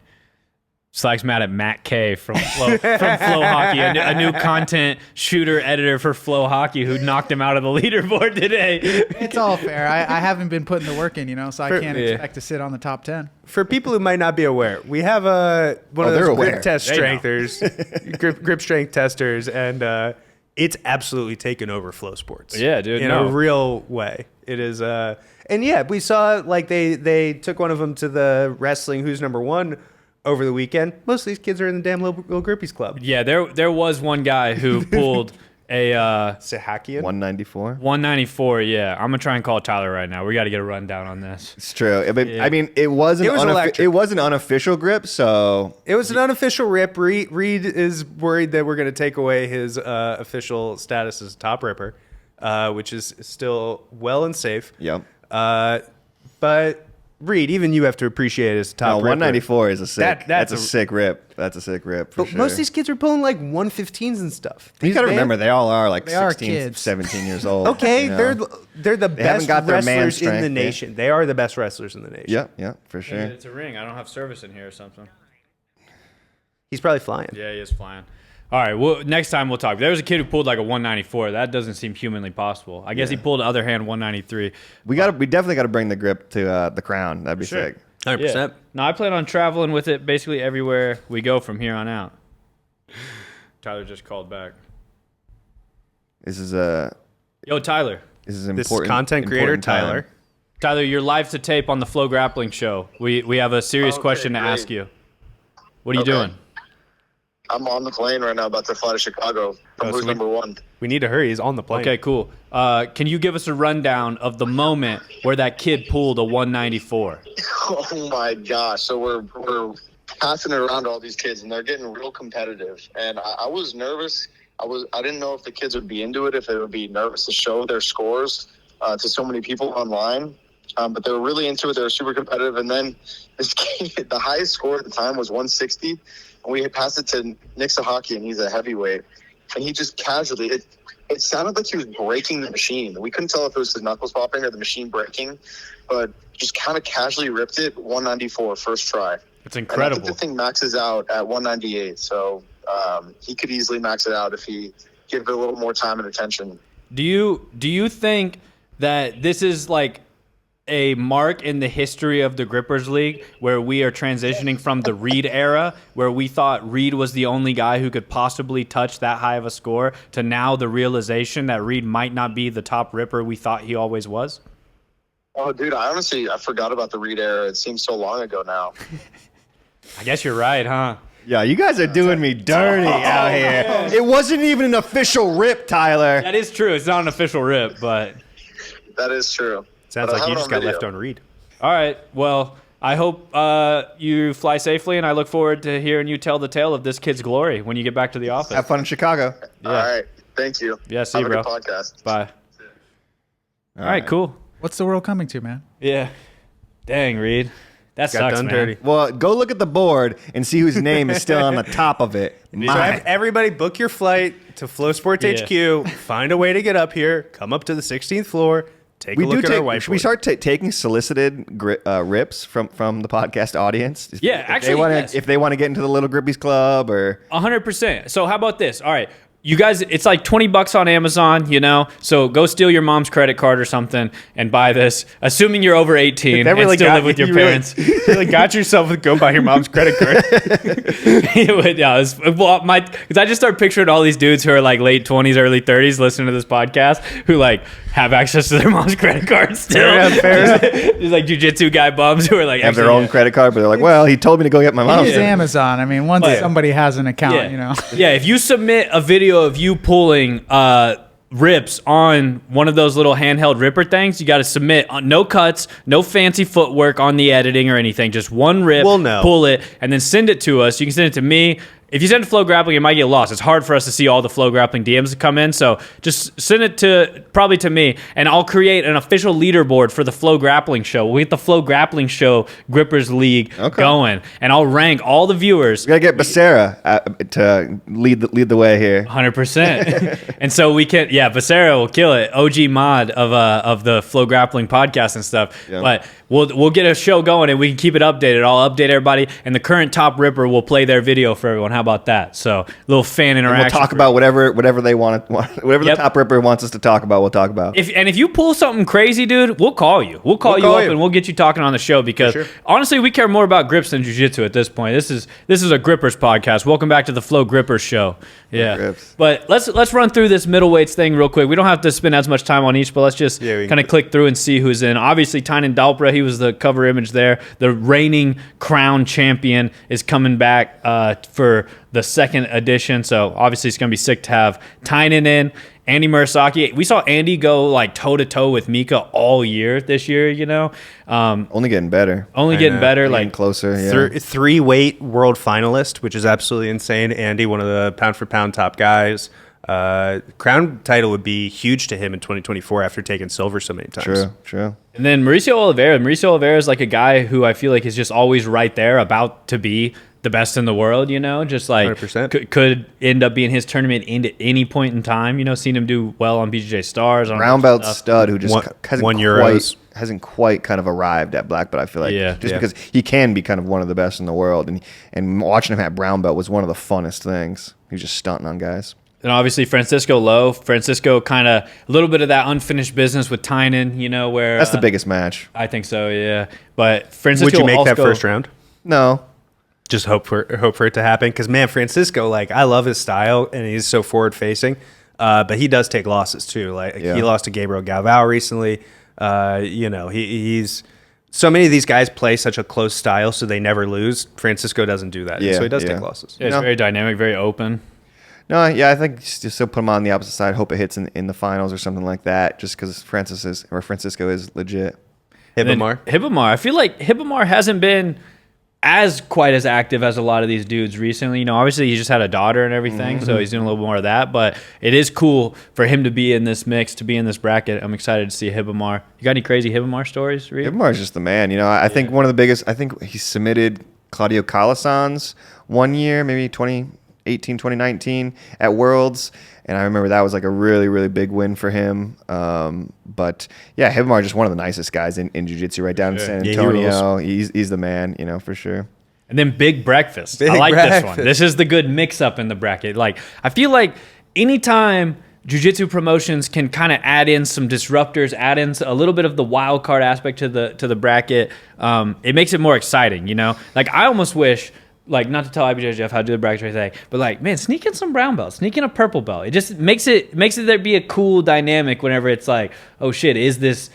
Slag's mad at Matt K from Flow Hockey, a new content shooter editor for Flow Hockey who knocked him out of the leaderboard today. It's all fair. I haven't been putting the work in, so I can't expect to sit on the top 10. For people who might not be aware, we have one of they're those aware. grip test They know. strengthers, grip strength testers, and it's absolutely taken over Flow Sports. Yeah, dude, in no. a real way. It is, and yeah, we saw like they took one of them to the wrestling Who's Number One over the weekend. Most of these kids are in the damn little Grippies Club. Yeah, there was one guy who pulled a Sahakian. 194. 194. Yeah, I'm gonna try and call Tyler right now. We got to get a rundown on this. It's true. I mean, it was an unofficial grip, so It was an unofficial rip. Reed is worried that we're going to take away his official status as top ripper, which is still well and safe. yep. But Reed, even you have to appreciate it as a top ripper. 194 is a sick. That's a a- sick rip. That's a sick rip for But sure. most of these kids are pulling like 115s and stuff. you got to They- remember, they all are like They are 16, kids. 17 years old. Okay, you know? they're the haven't best got their man wrestlers in the strength, yeah. nation. They are the best wrestlers in the nation. Yeah, for sure. It's a ring. I don't have service in here or something. He's probably flying. Yeah, he is flying. All right. Well, next time we'll talk. There was a kid who pulled like a 194. That doesn't seem humanly possible. I guess he pulled the other hand 193. We definitely got to bring the grip to the crown. That'd be sick. 100%. Yeah. No, I plan on traveling with it basically everywhere we go from here on out. Tyler just called back. This is Yo, Tyler. This is This important. is content creator important time. Tyler. Tyler, you're live to tape on the FloGrappling show. We have a serious Okay, question to great. ask you. What are you Okay. doing? I'm on the plane right now, about to fly to Chicago. From Oh, Who's sweet. Number One? We need to hurry. He's on the plane. Okay, cool. Can you give us a rundown of the moment where that kid pulled a 194? Oh my gosh! So we're passing it around to all these kids, and they're getting real competitive. And I was nervous. I didn't know if the kids would be into it, if they would be nervous to show their scores to so many people online. But they were really into it. They were super competitive. And then this kid, the highest score at the time was 160. And we passed it to Nick Sahaki, and he's a heavyweight. And he just casually, it sounded like he was breaking the machine. We couldn't tell if it was his knuckles popping or the machine breaking, but just kind of casually ripped it 194 first try. It's And I incredible. think the thing maxes out at 198. So he could easily max it out if he give it a little more time and attention. Do you think that this is like a mark in the history of the Grippers League where we are transitioning from the Reed era, where we thought Reed was the only guy who could possibly touch that high of a score, to now the realization that Reed might not be the top ripper we thought he always was? Oh, dude, I forgot about the Reed era. It seems so long ago now. I guess you're right, huh? Yeah, you guys are doing me dirty out here. It wasn't even an official rip, Tyler. That is true. It's not an official rip, but That is true. Sounds But I like you have it just on got left video. on Reed. all right. Well, I hope you fly safely, and I look forward to hearing you tell the tale of this kid's glory when you get back to the office. Have fun in Chicago. All right. Thank you. Yeah, see Have you, a bro. good podcast. Bye. All right, cool. What's the world coming to, man? Yeah. Dang, Reed. That Got sucks, done man. dirty. Well, go look at the board and see whose name is still on the top of it. So Mine. everybody book your flight to Flow Sports Yeah. HQ. Find a way to get up here. Come up to the 16th floor. Take a look at our whiteboard. Should we start taking solicited rips from the podcast audience? Yeah, If actually, they wanna, yes. if they want to get into the Little Grippies Club or 100%. So how about this? All right. you guys, it's like $20 on Amazon, you know. So go steal your mom's credit card or something and buy this, assuming you're over 18 That really and still got live with you. your You really- parents. you really got yourself with go buy your mom's credit card. Because I just start picturing all these dudes who are like late 20s, early 30s listening to this podcast who like have access to their mom's credit card still. Fair enough. There's like jujitsu guy bums who are like Have their actually, own credit card, but they're like, well, he told me to go get my mom's. Use Amazon. I mean, once somebody has an account, you know. Yeah, if you submit a video of you pulling rips on one of those little handheld ripper things, you got to submit no cuts, no fancy footwork on the editing or anything, just one rip, We'll know. pull it, and then send it to us. You can send it to me. If you send it to FloGrappling, it might get lost. It's hard for us to see all the FloGrappling DMs that come in, so just send it probably to me, and I'll create an official leaderboard for the FloGrappling show. We'll get the FloGrappling show Grippers League going, and I'll rank all the viewers. We gotta get Becerra to lead the way here. 100%. And so we can, Becerra will kill it. OG mod of the FloGrappling podcast and stuff. Yeah. But we'll get a show going and we can keep it updated. I'll update everybody, and the current top ripper will play their video for everyone. How about that? So little fan And interaction. we'll talk about whatever they want, whatever the top ripper wants us to talk about. We'll talk about. If you pull something crazy, dude, we'll call you. We'll call you up and we'll get you talking on the show because honestly, we care more about grips than jiu-jitsu at this point. This is a Grippers podcast. Welcome back to the Flow Grippers show. Yeah. Grips. But let's run through this middleweights thing real quick. We don't have to spend as much time on each, but let's just kind of click through and see who's in. Obviously, Tynan Dalpra, he was the cover image there. The reigning crown champion is coming back for the second edition. So obviously it's going to be sick to have Tynan in. Andy Murasaki. We saw Andy go like toe-to-toe with Mika all year this year, you know. Only getting better. Getting better. Getting Like closer. Yeah. Three-weight world finalist, which is absolutely insane. Andy, one of the pound-for-pound top guys. Crown title would be huge to him in 2024 after taking silver so many times. True. And then Mauricio Oliveira. Mauricio Oliveira is like a guy who I feel like is just always right there, about to be the best in the world, you know, just like 100%. Could end up being his tournament at any point in time. You know, seen him do well on BJJ Stars. On Brown belt stud who just hasn't quite kind of arrived at black belt. I feel like because he can be kind of one of the best in the world, and watching him at brown belt was one of the funnest things. He was just stunting on guys. And obviously Francisco Lowe. Francisco kind of a little bit of that unfinished business with Tynan, you know, where That's the biggest match. I think so, yeah. But Francisco Would you make also that first round? No. Just hope for it to happen, because man, Francisco, like, I love his style and he's so forward facing, but he does take losses too. Like he lost to Gabriel Galvao recently. You know, he's so many of these guys play such a close style, so they never lose. Francisco doesn't do that, so he does take losses. Yeah, it's very dynamic, very open. No, I think just still put him on the opposite side. Hope it hits in the finals or something like that. Just because Francisco is legit. Hibamar. I feel like Hibamar hasn't been as quite as active as a lot of these dudes recently. You know, obviously he just had a daughter and everything, so he's doing a little more of that. But it is cool for him to be in this mix, to be in this bracket. I'm excited to see Hibamar. You got any crazy Hibamar stories, Reed? Hibamar's just the man. You know, I think one of the biggest. I think he submitted Claudio Calasanz one year, maybe 2018, 2019 at Worlds. And I remember that was like a really, really big win for him. But yeah, Hibamar just one of the nicest guys in jiu-jitsu right down in San Antonio. He's the man, you know, for sure. And then Big Breakfast. I like this one. This is the good mix-up in the bracket. Like, I feel like anytime jiu-jitsu promotions can kind of add in some disruptors, add in a little bit of the wild card aspect to the bracket, it makes it more exciting, you know? Like, I almost wish... Like, not to tell IBJJF how to do the bracket right today, but like, man, sneak in some brown belts, sneak in a purple belt. It just makes it there be a cool dynamic whenever it's like, oh shit, is this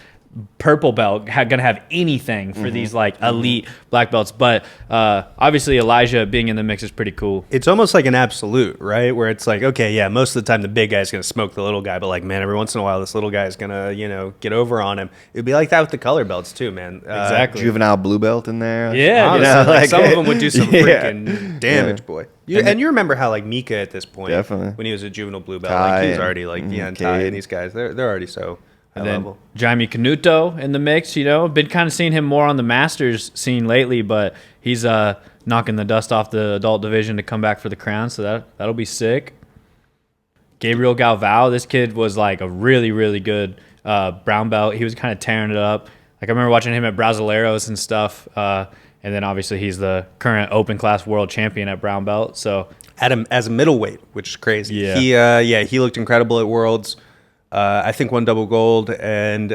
purple belt gonna have anything for these like elite black belts? But obviously Elijah being in the mix is pretty cool. It's almost like an absolute, right? Where it's like, okay, yeah, most of the time the big guy's going to smoke the little guy, but like, man, every once in a while this little guy's going to, you know, get over on him. It'd be like that with the color belts too, man. Exactly. Juvenile blue belt in there. Yeah, honestly, you know, like some of them would do some freaking damage, boy. And you remember how like Mika at this point, Definitely. when he was a juvenile blue belt, Ty like he was and- already like and Ty and these guys, they're already so high And then level. Jaime Canuto in the mix, you know. Been kind of seeing him more on the Masters scene lately, but he's knocking the dust off the adult division to come back for the crown, so that'll be sick. Gabriel Galvao, this kid was like a really, really good brown belt. He was kind of tearing it up. Like I remember watching him at Brasileiros and stuff, and And then obviously he's the current open class world champion at brown belt. So Adam as a middleweight, which is crazy. Yeah. He looked incredible at Worlds. I think won double gold, and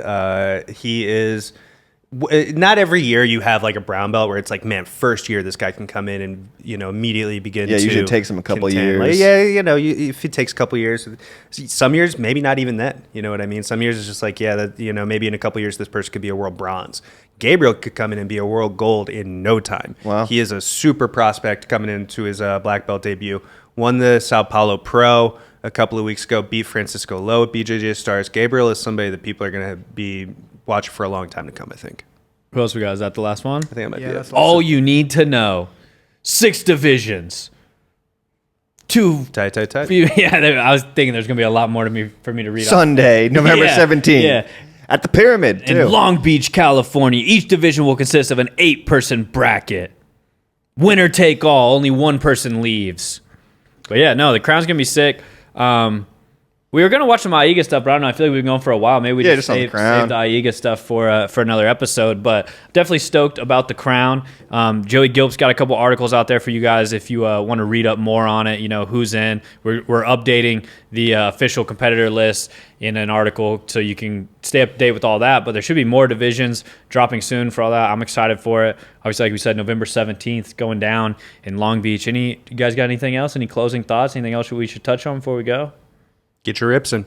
he is. Not every year you have like a brown belt where it's like, man, first year this guy can come in and immediately begin. Yeah, to usually it takes him a couple contend. years. Like, if it takes a couple years, some years maybe not even then. You know what I mean? Some years it's just like, maybe in a couple years this person could be a world bronze. Gabriel could come in and be a world gold in no time. Wow. He is a super prospect coming into his black belt debut. Won the Sao Paulo Pro a couple of weeks ago. Beat Francisco Lowe at BJJ Stars. Gabriel is somebody that people are going to be watching for a long time to come, I think. who else we got? Is that the last one? I think that might be it. All you need to know. 6 divisions. 2 Tight. Yeah, I was thinking there's going to be a lot more for me to read. Sunday, November Yeah, 17th. yeah. At the Pyramid, too. In Long Beach, California, each division will consist of an 8-person bracket. Winner take all. Only one person leaves. But yeah, no, the crown's going to be sick. We were going to watch some Aiga stuff, but I don't know. I feel like we've been going for a while. Maybe we just on the save crown. the Aiga stuff for another episode. But definitely stoked about the crown. Joey Gilp's got a couple articles out there for you guys if you want to read up more on it. You know, who's in. We're updating the official competitor list in an article so you can stay up to date with all that. But there should be more divisions dropping soon for all that. I'm excited for it. Obviously, like we said, November 17th going down in Long Beach. You guys got anything else? Any closing thoughts? Anything else we should touch on before we go? Get your rips in.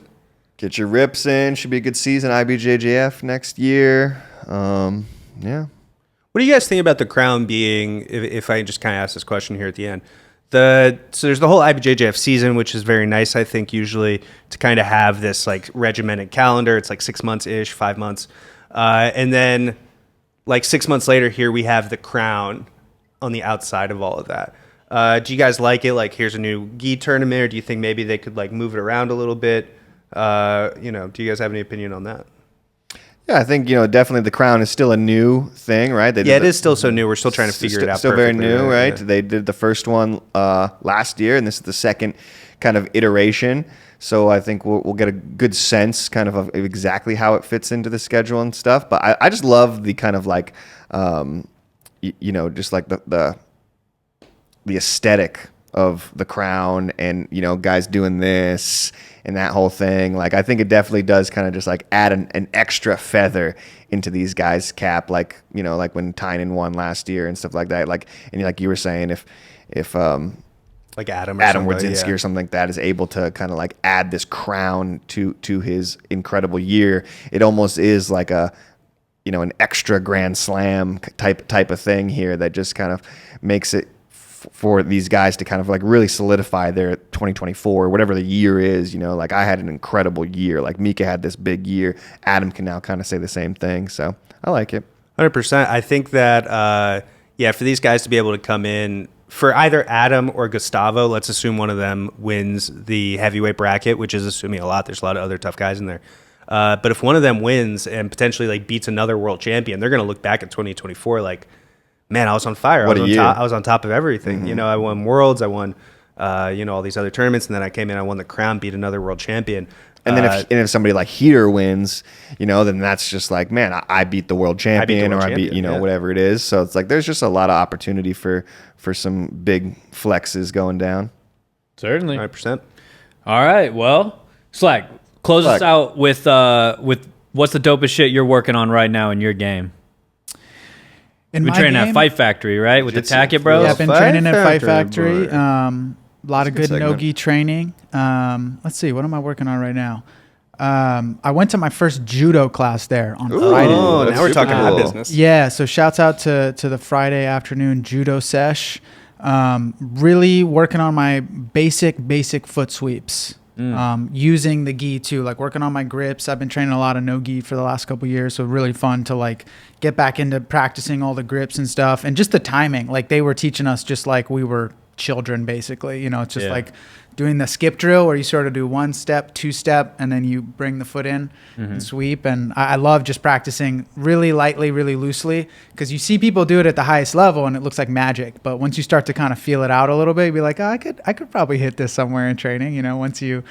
Get your rips in. Should be a good season. IBJJF next year. Yeah. What do you guys think about the crown being, if I just kind of ask this question here at the end, so there's the whole IBJJF season, which is very nice, I think, usually to kind of have this like regimented calendar. It's like 6 months-ish, 5 months. And then like 6 months later, here we have the crown on the outside of all of that. Do you guys like it? Like, here's a new gi tournament, or do you think maybe they could like move it around a little bit? Do you guys have any opinion on that? Yeah, I think, definitely the crown is still a new thing, right? It is still so new. We're still trying to figure it out. Still very perfectly, new, right? Yeah. They did the first one last year, and this is the second kind of iteration. So I think we'll get a good sense kind of exactly how it fits into the schedule and stuff. But I just love the kind of like, just like the aesthetic of the crown and, guys doing this and that whole thing. Like, I think it definitely does kind of just like add an extra feather into these guys' cap. Like, like when Tynan won last year and stuff like that. Like, and like you were saying, if like Adam Wodzinski or something like that is able to kind of like add this crown to his incredible year, it almost is like an extra Grand Slam type of thing here that just kind of makes it for these guys to kind of like really solidify their 2024, whatever the year is. Like I had an incredible year. Like Mika had this big year. Adam can now kind of say the same thing. So I like it. 100%. I think that, for these guys to be able to come in, for either Adam or Gustavo, let's assume one of them wins the heavyweight bracket, which is assuming a lot. There's a lot of other tough guys in there. But if one of them wins and potentially like beats another world champion, they're going to look back at 2024 like, man, I was on fire. I was on top of everything. Mm-hmm. I won worlds. I won, all these other tournaments. And then I came in, I won the crown, beat another world champion. And then if somebody like Heater wins, then that's just like, man, I beat the world champion, whatever it is. So it's like there's just a lot of opportunity for some big flexes going down. Certainly. 100%. All right. Well, Slack, close us out with what's the dopest shit you're working on right now in your game? In We're my training game, at Fight Factory, right? With the Tackett Bros? Yeah, I've been Fight training at Fight Factory, Factory. A lot of good segment. no-gi training. Let's see, what am I working on right now? I went to my first judo class there on Friday. Oh, that's now we're super talking cool. business. Yeah, so shouts out to the Friday afternoon judo sesh. Really working on my basic foot sweeps. Using the gi too, like working on my grips. I've been training a lot of no gi for the last couple of years, so really fun to like get back into practicing all the grips and stuff, and just the timing. Like they were teaching us just like we were children, basically. It's just like doing the skip drill where you sort of do 1 step, 2 step, and then you bring the foot in and sweep. And I love just practicing really lightly, really loosely, because you see people do it at the highest level and it looks like magic. But once you start to kind of feel it out a little bit, you'd be like, oh, I could probably hit this somewhere in training. Once you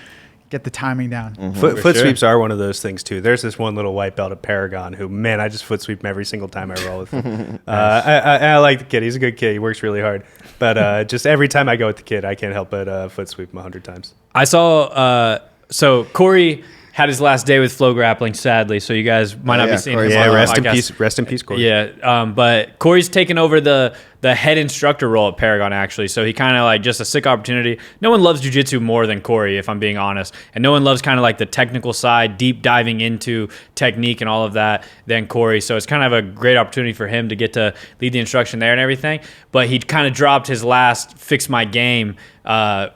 get the timing down. Foot sure. sweeps are one of those things too. There's this one little white belt at Paragon who, man, I just foot sweep him every single time I roll with him. I like the kid. He's a good kid. He works really hard. But just every time I go with the kid, I can't help but foot sweep him 100 times. I saw, so Corey had his last day with FloGrappling, sadly, so you guys might not be seeing Corey, him yeah, on the rest in podcast. peace. Rest in peace, Corey. Yeah, but Corey's taken over the head instructor role at Paragon, actually. So he kind of like just a sick opportunity. No one loves jiu-jitsu more than Corey, if I'm being honest. And no one loves kind of like the technical side, deep diving into technique and all of that than Corey. So it's kind of a great opportunity for him to get to lead the instruction there and everything. But he kind of dropped his last fix my game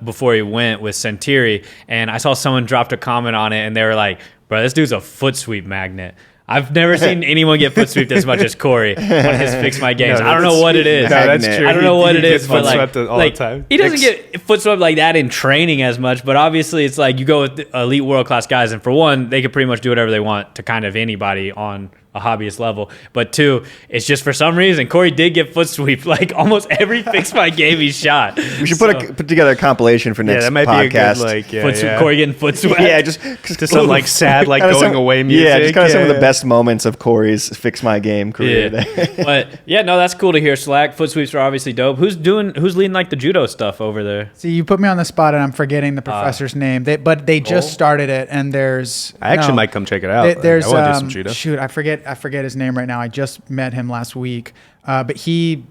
before he went with Sentiri. And I saw someone dropped a comment on it and they were like, bro, this dude's a foot sweep magnet. I've never seen anyone get foot swept as much as Corey on his fix my games. I don't know what it is. No, that's true. I don't know what He it is, gets but foot like, swept all the time. he doesn't get foot swept like that in training as much. But obviously, it's like you go with elite world class guys, and for one, they can pretty much do whatever they want to kind of anybody on a hobbyist level. But two, it's just for some reason Corey did get foot sweep like almost every fix my game he shot. We should put together a compilation for next that might podcast. be a good, Foot sweep, Corey getting foot swept. yeah, just some like sad, like going away music. Yeah, just kind of some of the best moments of Corey's fix my game career. Yeah. But yeah, no, that's cool to hear. Slack foot sweeps are obviously dope. Who's leading like the judo stuff over there? See, you put me on the spot, and I'm forgetting the professor's name. But they just started it, and there's. I actually might come check it out. There's I want to do some judo. shoot, I forget his name right now. I just met him last week, but he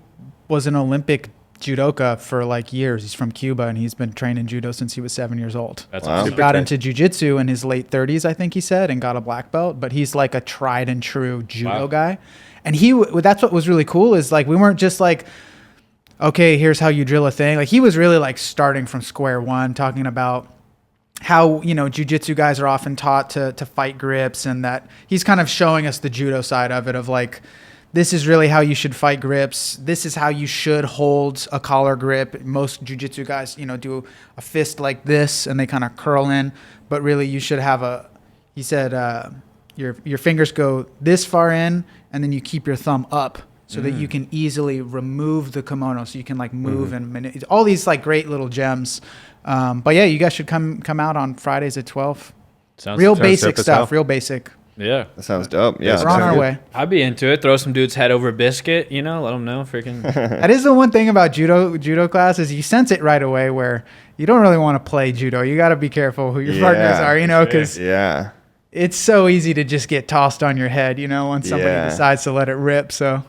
was an Olympic judoka for like years. He's from Cuba, and he's been training judo since he was 7 years old. That's Wow. awesome. He got into jiu-jitsu in his late 30s, I think he said, and got a black belt. But he's like a tried and true judo Wow. guy, and that's what was really cool is like we weren't just like, okay, here's how you drill a thing. Like he was really like starting from square one, talking about how, jiu-jitsu guys are often taught to fight grips, and that he's kind of showing us the judo side of it of like, this is really how you should fight grips. This is how you should hold a collar grip. Most jiu-jitsu guys, do a fist like this and they kind of curl in, but really you should have he said, your fingers go this far in and then you keep your thumb up so that you can easily remove the kimono. So you can like move and all these like great little gems. But yeah, you guys should come out on Fridays at 12. Sounds Real dope basic as stuff, hell. real basic. Yeah. That sounds dope. Yeah, We're on our way. I'd be into it. Throw some dude's head over a biscuit, let them know. Freaking. That is the one thing about judo class is you sense it right away where you don't really want to play judo. You got to be careful who your partners are, because Yeah. it's so easy to just get tossed on your head, once somebody Yeah. decides to let it rip. So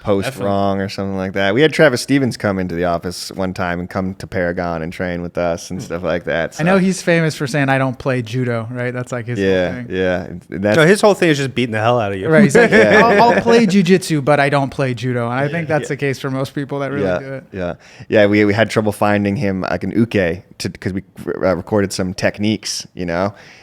Post Definitely. wrong or something like that. We had Travis Stevens come into the office one time and come to Paragon and train with us and stuff like that. I know he's famous for saying I don't play judo, right? That's like his whole Yeah, thing. yeah. And that's, No, his whole thing is just beating the hell out of you. Right. He's like, Yeah. I'll play jujitsu, but I don't play judo. And I think that's the case for most people that really do it. Yeah. We had trouble finding him like an uke because we recorded some techniques,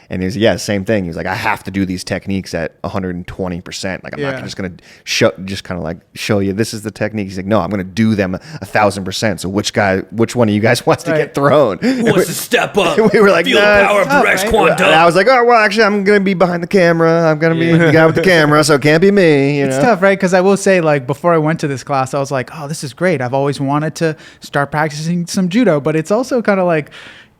and he was same thing. He was like, I have to do these techniques at 120%. Like I'm not just gonna show you this is the technique. He's like, no, I'm gonna do them 1,000%. So which one of you guys wants to get thrown? Who wants to step up? We were like, feel nah, the power of Rex right? Kwon and I was like, oh well, actually, I'm gonna be behind the camera. I'm gonna be the guy with the camera, so it can't be me. It's tough, right? Because I will say, like, before I went to this class, I was like, oh, this is great. I've always wanted to start practicing some judo, but it's also kind of like,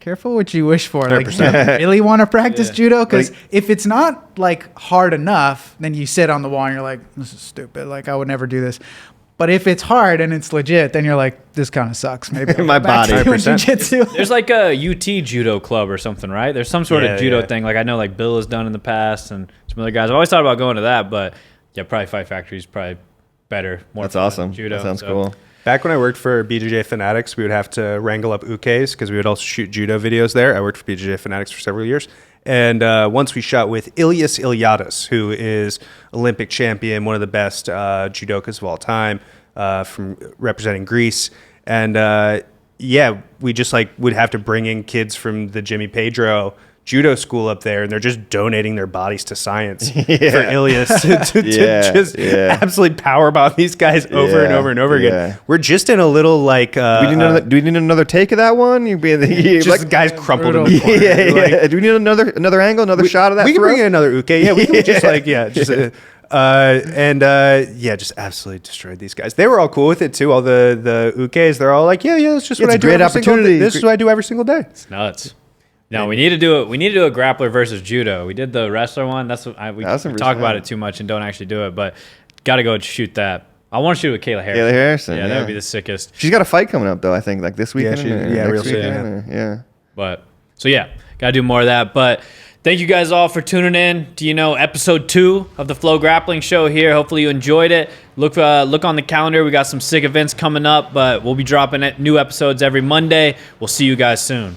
careful what you wish for. Like, do you really want to practice judo? Because if it's not like hard enough, then you sit on the wall and you're like, this is stupid. Like, I would never do this. But if it's hard and it's legit, then you're like, this kind of sucks. Maybe I'll My go back body. to doing jiu-jitsu. There's like a UT judo club or something, right? There's some sort of judo Yeah. thing. Like I know like Bill has done in the past and some other guys. I've always thought about going to that, but yeah, probably Fight Factory is probably better. More That's fun than awesome. Judo. That sounds so. cool. Back when I worked for BJJ Fanatics, we would have to wrangle up ukes because we would also shoot judo videos there. I worked for BJJ Fanatics for several years. And once we shot with Ilias Iliadis, who is Olympic champion, one of the best judokas of all time, from representing Greece. And we just like would have to bring in kids from the Jimmy Pedro judo school up there, and they're just donating their bodies to science for Ilias to just absolutely power bomb these guys over and over and over again. We're just in a little like Do we need another take of that one? You'd be just like the guys crumpled in brutal. the corner. Like, do we need another angle, another shot of that? we can throat? bring in another uke. Yeah, we can just just absolutely destroyed these guys. They were all cool with it too. All the ukes, they're all like, yeah, that's just what It's I a do. great every single opportunity. day. This is what I do every single day. It's nuts. No, we need to do it. We need to do a grappler versus judo. We did the wrestler one. That's what we talk about it too much and don't actually do it. But got to go shoot that. I want to shoot with Kayla Harrison. Kayla Harrison. Yeah, that would be the sickest. She's got a fight coming up though. I think like this weekend. real next soon. weekend, yeah. But so yeah, got to do more of that. But thank you guys all for tuning in to episode 2 of the FloGrappling show here. Hopefully you enjoyed it. Look on the calendar. We got some sick events coming up, but we'll be dropping new episodes every Monday. We'll see you guys soon.